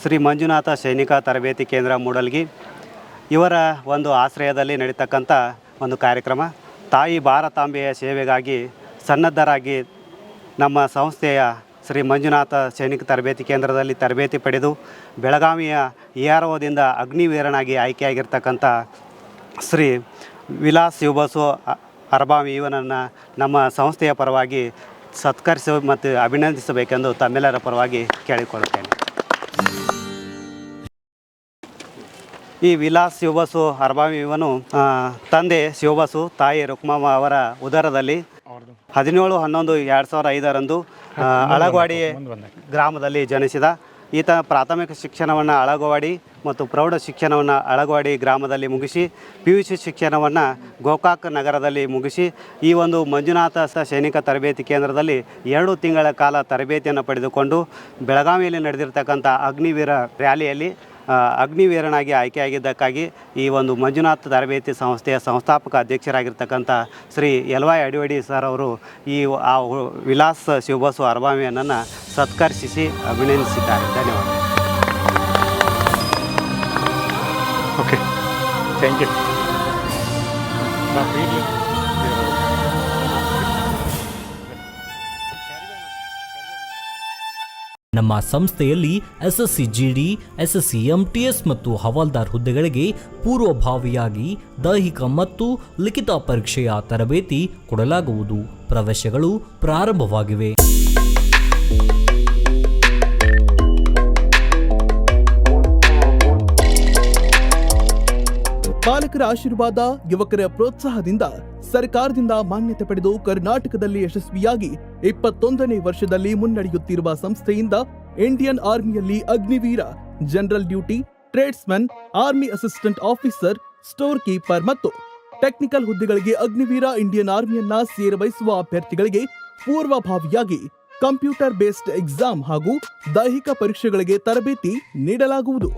ಶ್ರೀ ಮಂಜುನಾಥ ಸೈನಿಕ ತರಬೇತಿ ಕೇಂದ್ರ ಮೂಡಲ್ಗಿ ಇವರ ಒಂದು ಆಶ್ರಯದಲ್ಲಿ ನಡೀತಕ್ಕಂಥ ಒಂದು ಕಾರ್ಯಕ್ರಮ. ತಾಯಿ ಭಾರತಾಂಬೆಯ ಸೇವೆಗಾಗಿ ಸನ್ನದ್ಧರಾಗಿ ನಮ್ಮ ಸಂಸ್ಥೆಯ ಶ್ರೀ ಮಂಜುನಾಥ ಸೈನಿಕ ತರಬೇತಿ ಕೇಂದ್ರದಲ್ಲಿ ತರಬೇತಿ ಪಡೆದು ಬೆಳಗಾವಿಯ EROದಿಂದ ಅಗ್ನಿವೀರನಾಗಿ ಆಯ್ಕೆಯಾಗಿರ್ತಕ್ಕಂಥ ಶ್ರೀ ವಿಲಾಸ್ ಶಿವಬಸು ಅರಬಾವಿ ಇವನನ್ನು ನಮ್ಮ ಸಂಸ್ಥೆಯ ಪರವಾಗಿ ಸತ್ಕರಿಸಿ ಮತ್ತು ಅಭಿನಂದಿಸಬೇಕೆಂದು ತಮ್ಮೆಲ್ಲರ ಪರವಾಗಿ ಕೇಳಿಕೊಳ್ಳುತ್ತೇನೆ. ಈ ವಿಲಾಸ್ ಶಿವಬಸು ಅರಬಾವಿ ಇವನು ತಂದೆ ಶಿವಬಸು, ತಾಯಿ ರುಕ್ಮಮ್ಮ ಅವರ ಉದರದಲ್ಲಿ 17/11/2005 ಅಳಗವಾಡಿ ಗ್ರಾಮದಲ್ಲಿ ಜನಿಸಿದ. ಈತ ಪ್ರಾಥಮಿಕ ಶಿಕ್ಷಣವನ್ನು ಅಳಗವಾಡಿ ಮತ್ತು ಪ್ರೌಢ ಶಿಕ್ಷಣವನ್ನು ಅಳಗವಾಡಿ ಗ್ರಾಮದಲ್ಲಿ ಮುಗಿಸಿ PUC ಶಿಕ್ಷಣವನ್ನು ಗೋಕಾಕ್ ನಗರದಲ್ಲಿ ಮುಗಿಸಿ ಈ ಒಂದು ಮಂಜುನಾಥ ಸೈನಿಕ ತರಬೇತಿ ಕೇಂದ್ರದಲ್ಲಿ 2 ತಿಂಗಳ ಕಾಲ ತರಬೇತಿಯನ್ನು ಪಡೆದುಕೊಂಡು ಬೆಳಗಾವಿಯಲ್ಲಿ ನಡೆದಿರ್ತಕ್ಕಂಥ ಅಗ್ನಿವೀರ ರ್ಯಾಲಿಯಲ್ಲಿ ಅಗ್ನಿವೀರನಾಗಿ ಆಯ್ಕೆಯಾಗಿದ್ದಕ್ಕಾಗಿ ಈ ಒಂದು ಮಂಜುನಾಥ ತರಬೇತಿ ಸಂಸ್ಥೆಯ ಸಂಸ್ಥಾಪಕ ಅಧ್ಯಕ್ಷರಾಗಿರ್ತಕ್ಕಂಥ ಶ್ರೀ LY ಅಡಿವಡಿ ಸರ್ ಅವರು ಈ ವಿಲಾಸ್ ಶಿವಬಸು ಅರಬಾವಿಯನ್ನು ಸತ್ಕರಿಸಿ ಅಭಿನಂದಿಸಿದ್ದಾರೆ. ಧನ್ಯವಾದ. Okay, thank you. ನಮ್ಮ ಸಂಸ್ಥೆಯಲ್ಲಿ SSC GD, SSC MTS ಮತ್ತು ಹವಾಲ್ದಾರ್ ಹುದ್ದೆಗಳಿಗೆ ಪೂರ್ವಭಾವಿಯಾಗಿ ದೈಹಿಕ ಮತ್ತು ಲಿಖಿತ ಪರೀಕ್ಷೆಯ ತರಬೇತಿ ಕೊಡಲಾಗುವುದು. ಪ್ರವೇಶಗಳು ಪ್ರಾರಂಭವಾಗಿವೆ. ಪಾಲಕರ ಆಶೀರ್ವಾದ, ಯುವಕರ ಪ್ರೋತ್ಸಾಹದಿಂದ ಸರ್ಕಾರದಿಂದ ಮಾನ್ಯತೆ ಪಡೆದು ಕರ್ನಾಟಕದಲ್ಲಿ ಯಶಸ್ವಿಯಾಗಿ 21ನೇ ವರ್ಷದಲ್ಲಿ ಮುನ್ನಡೆಯುತ್ತಿರುವ ಸಂಸ್ಥೆಯಿಂದ ಇಂಡಿಯನ್ ಆರ್ಮಿಯಲ್ಲಿ Agniveer, general duty, tradesman, army assistant officer, store keeper ಮತ್ತು ಟೆಕ್ನಿಕಲ್ ಹುದ್ದೆಗಳಿಗೆ ಅಗ್ನಿವೀರ ಇಂಡಿಯನ್ ಆರ್ಮಿಯನ್ನ ಸೇರಬಯಸುವ ಅಭ್ಯರ್ಥಿಗಳಿಗೆ ಪೂರ್ವಭಾವಿಯಾಗಿ ಕಂಪ್ಯೂಟರ್ ಬೇಸ್ಡ್ ಎಕ್ಸಾಮ್ ಹಾಗೂ ದೈಹಿಕ ಪರೀಕ್ಷೆಗಳಿಗೆ ತರಬೇತಿ ನೀಡಲಾಗುವುದು.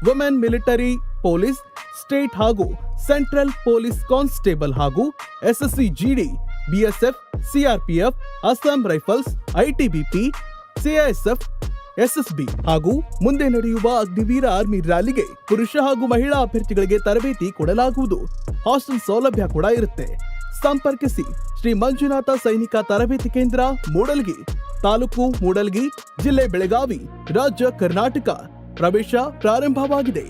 ವುಮೆನ್ ಮಿಲಿಟರಿ, ಪೊಲೀಸ್, ಸ್ಟೇಟ್ ಹಾಗೂ ಸೆಂಟ್ರಲ್ ಪೊಲೀಸ್ ಕಾನ್ಸ್ಟೇಬಲ್ ಹಾಗೂ SSC GD, BSF, CRPF, Assam rifles, ITBP, CISF, SSB ಹಾಗೂ ಮುಂದೆ ನಡೆಯುವ ಅಗ್ನಿವೀರ ಆರ್ಮಿ ರ್ಯಾಲಿಗೆ ಪುರುಷ ಹಾಗೂ ಮಹಿಳಾ ಅಭ್ಯರ್ಥಿಗಳಿಗೆ ತರಬೇತಿ ಕೊಡಲಾಗುವುದು. ಹಾಸ್ಟೆಲ್ ಸೌಲಭ್ಯ ಕೂಡ ಇರುತ್ತೆ. ಸಂಪರ್ಕಿಸಿ ಶ್ರೀ ಮಂಜುನಾಥ ಸೈನಿಕ ತರಬೇತಿ ಕೇಂದ್ರ, ಮೂಡಲ್ಗಿ, ತಾಲೂಕು ಮೂಡಲ್ಗಿ, ಜಿಲ್ಲೆ ಬೆಳಗಾವಿ, ರಾಜ್ಯ ಕರ್ನಾಟಕ. ಪ್ರವೇಶ ಪ್ರಾರಂಭವಾಗಿದೆ.